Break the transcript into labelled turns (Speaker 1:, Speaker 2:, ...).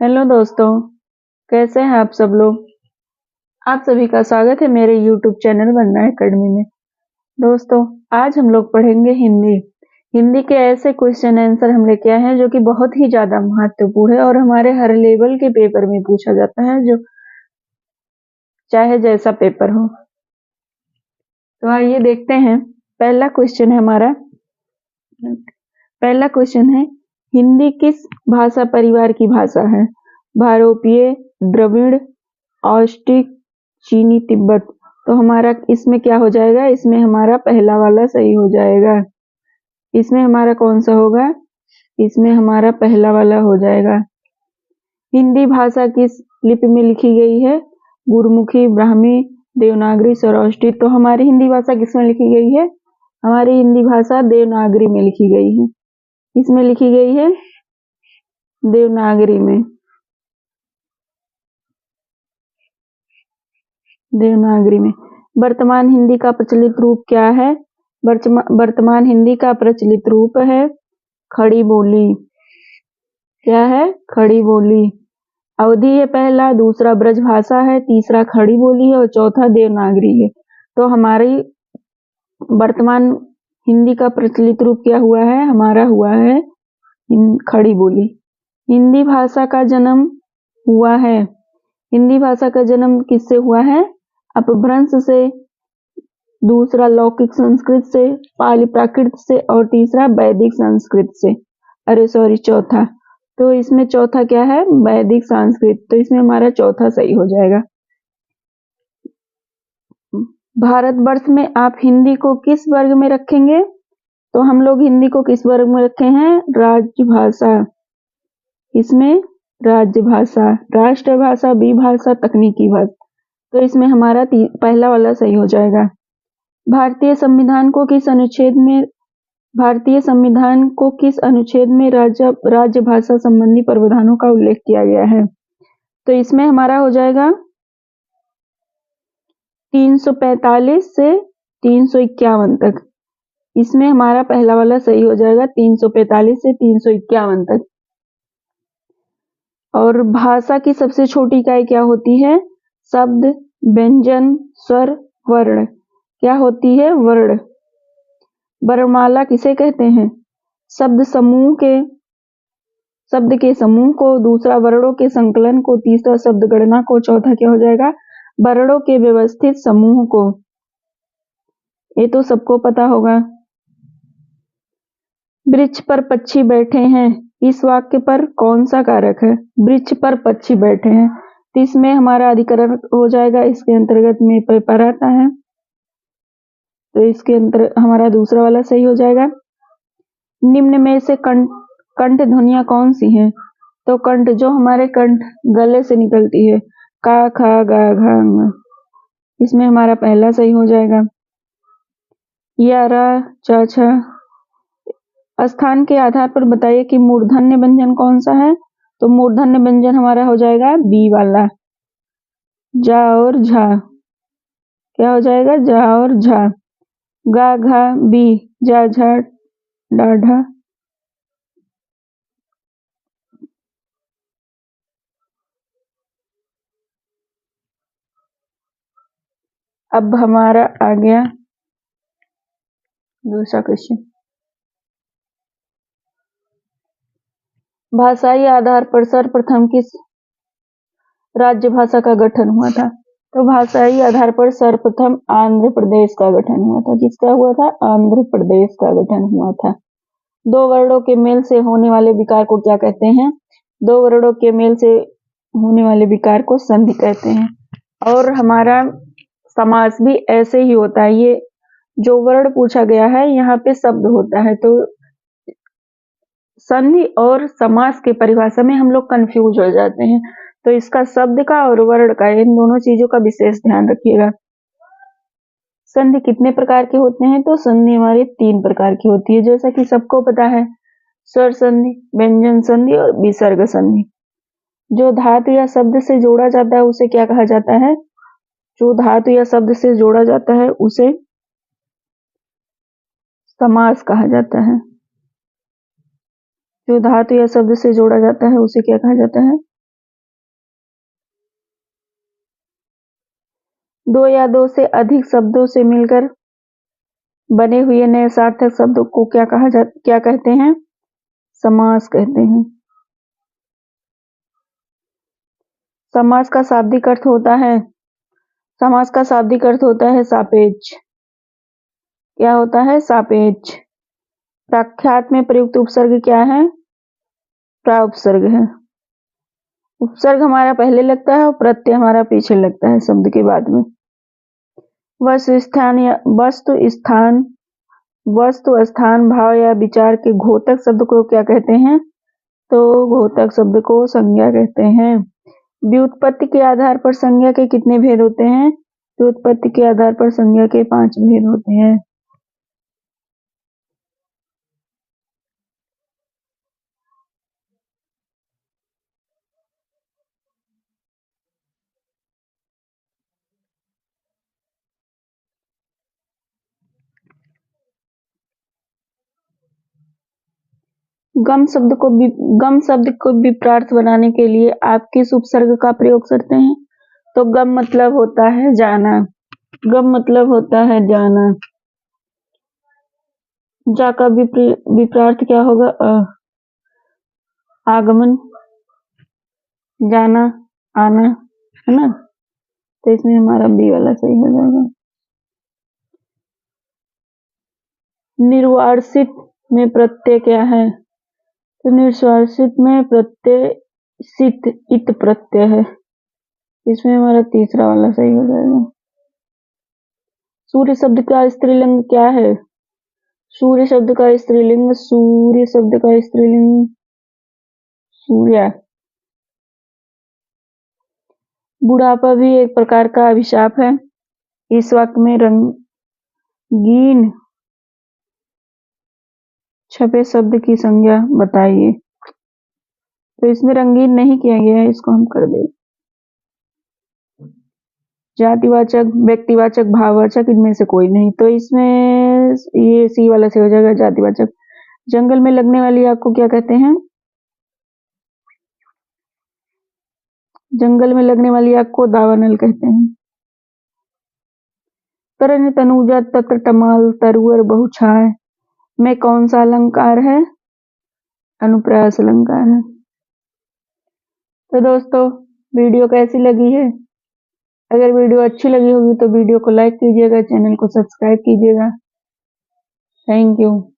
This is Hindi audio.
Speaker 1: हेलो दोस्तों, कैसे हैं आप सब लोग। आप सभी का स्वागत है मेरे यूट्यूब चैनल वंदना एकेडमी में। दोस्तों, आज हम लोग पढ़ेंगे हिंदी। हिंदी के ऐसे क्वेश्चन आंसर हम लेके आए हैं जो कि बहुत ही ज्यादा महत्वपूर्ण है और हमारे हर लेवल के पेपर में पूछा जाता है, जो चाहे जैसा पेपर हो। तो आइए देखते हैं। पहला क्वेश्चन है हमारा। पहला क्वेश्चन है, हिंदी किस भाषा परिवार की भाषा है? भारोपीय, द्रविड़, ऑस्ट्रिक, चीनी, तिब्बत। तो हमारा इसमें क्या हो जाएगा? इसमें हमारा पहला वाला सही हो जाएगा। इसमें हमारा कौन सा होगा? इसमें हमारा पहला वाला हो जाएगा। हिंदी भाषा किस लिपि में लिखी गई है? गुरुमुखी, ब्राह्मी, देवनागरी, सौराष्ट्री। तो हमारी हिंदी भाषा किसमें लिखी गई है? हमारी हिंदी भाषा देवनागरी में लिखी गई है। किसमें लिखी गई है? देवनागरी में। देवनागरी में। वर्तमान हिंदी का प्रचलित रूप क्या है? वर्तमान हिंदी का प्रचलित रूप है खड़ी बोली। क्या है? खड़ी बोली। अवधी है पहला, दूसरा ब्रजभाषा है, तीसरा खड़ी बोली है और चौथा देवनागरी है। तो हमारी वर्तमान हिंदी का प्रचलित रूप क्या हुआ है? हमारा हुआ है खड़ी बोली। हिंदी भाषा का जन्म हुआ है। हिंदी भाषा का जन्म किससे हुआ है? अपभ्रंश से, दूसरा लौकिक संस्कृत से, पाली प्राकृत से और तीसरा वैदिक संस्कृत से। चौथा। तो इसमें चौथा क्या है? वैदिक संस्कृत। तो इसमें हमारा चौथा सही हो जाएगा। भारतवर्ष में आप हिंदी को किस वर्ग में रखेंगे? तो हम लोग हिंदी को किस वर्ग में रखे हैं? राजभाषा। इसमें राजभाषा, राष्ट्रभाषा, विभाषा, तकनीकी भाषा। तो इसमें हमारा पहला वाला सही हो जाएगा। भारतीय संविधान को किस अनुच्छेद में राज्य भाषा संबंधी प्रावधानों का उल्लेख किया गया है? तो इसमें हमारा हो जाएगा 345 से 351 तक। इसमें हमारा पहला वाला सही हो जाएगा 345 से 351 तक। और भाषा की सबसे छोटी इकाई क्या होती है? शब्द, व्यंजन, स्वर, वर्ण। क्या होती है? वर्ण। वर्णमाला किसे कहते हैं? शब्द के समूह को, दूसरा वर्णों के संकलन को, तीसरा शब्द गणना को, चौथा क्या हो जाएगा? वर्णों के व्यवस्थित समूह को। ये तो सबको पता होगा। वृक्ष पर पक्षी बैठे हैं, इस वाक्य पर कौन सा कारक है? वृक्ष पर पक्षी बैठे हैं। तो इसमें हमारा अधिकरण हो जाएगा। इसके अंतर्गत में पेपर आता है, तो इसके अंतर हमारा दूसरा वाला सही हो जाएगा। निम्न में से कंठ ध्वनियां कौन सी हैं? तो कंठ, जो हमारे कंठ गले से निकलती है, का, खा, गा, घा, ङ। इसमें हमारा पहला सही हो जाएगा। या, रा, चा, छा। स्थान के आधार पर बताइए कि मूर्धन्य व्यंजन कौन सा है? तो मूर्धन्य व्यंजन हमारा हो जाएगा बी वाला, जा और झा। क्या हो जाएगा? जा और झा। गा, घा, बी, जा, झा, डा, ढा। अब हमारा आ गया दूसरा क्वेश्चन। भाषाई आधार पर सर्वप्रथम किस राज्य भाषा का गठन हुआ था? तो भाषाई आधार पर सर्वप्रथम आंध्र प्रदेश का गठन हुआ था। किसका हुआ था? आंध्र प्रदेश का गठन हुआ था। दो वर्णों के मेल से होने वाले विकार को क्या कहते हैं? दो वर्णों के मेल से होने वाले विकार को संधि कहते हैं। और हमारा समास भी ऐसे ही होता है। ये जो वर्ण पूछा गया है, यहाँ पे शब्द होता है, तो संधि और समास के परिभाषा में हम लोग कंफ्यूज हो जाते हैं। तो इसका शब्द का और वर्ण का, इन दोनों चीजों का विशेष ध्यान रखिएगा। संधि कितने प्रकार के होते हैं? तो संधि हमारी 3 प्रकार की होती है, जैसा कि सबको पता है। स्वर संधि, व्यंजन संधि और विसर्ग संधि। जो धातु या शब्द से जोड़ा जाता है उसे क्या कहा जाता है? जो धातु या शब्द से जोड़ा जाता है उसे समास कहा जाता है। जो धातु या शब्द से जोड़ा जाता है उसे क्या कहा जाता है? दो या दो से अधिक शब्दों से मिलकर बने हुए नए सार्थक शब्दों को क्या कहते हैं? समास कहते हैं। समास का शाब्दिक अर्थ होता है सापेक्ष। क्या होता है? सापेक्ष। वाक्यार्थ में प्रयुक्त उपसर्ग क्या है? प्राउपसर्ग है। उपसर्ग हमारा पहले लगता है और प्रत्यय हमारा पीछे लगता है शब्द के बाद में। वस्तु स्थान भाव या विचार के घोतक शब्द को क्या कहते हैं? तो घोतक शब्द को संज्ञा कहते हैं। व्युत्पत्ति के आधार पर संज्ञा के कितने भेद होते हैं? व्युत्पत्ति के आधार पर संज्ञा के 5 भेद होते हैं। गम शब्द को विपरार्थ बनाने के लिए आप किस उपसर्ग का प्रयोग करते हैं? तो गम मतलब होता है जाना। जा का विपरार्थ क्या होगा? आगमन, जाना, आना, है ना? तो इसमें हमारा बी वाला सही हो जाएगा। निर्वासित में प्रत्यय क्या है? तो निर्वासित में प्रत्यय इत प्रत्यय है। इसमें हमारा तीसरा वाला सही हो जाएगा। सूर्य शब्द का स्त्रीलिंग क्या है? सूर्य शब्द का स्त्रीलिंग सूर्य। बुढ़ापा भी एक प्रकार का अभिशाप है। इस वाक्य में रंगीन छपे शब्द की संज्ञा बताइए। तो इसमें रंगीन नहीं किया गया है, इसको हम कर दें। जातिवाचक, व्यक्तिवाचक, भाववाचक, इनमें से कोई नहीं। तो इसमें ये सी वाला से हो जाएगा, जातिवाचक। जंगल में लगने वाली आग को क्या कहते हैं? जंगल में लगने वाली आग को दावानल कहते हैं। तरन तनुजा तत्र टमाल तरुअर बहुछाय में कौन सा अलंकार है? अनुप्रास अलंकार है। तो दोस्तों, वीडियो कैसी लगी है? अगर वीडियो अच्छी लगी होगी तो वीडियो को लाइक कीजिएगा, चैनल को सब्सक्राइब कीजिएगा। Thank you.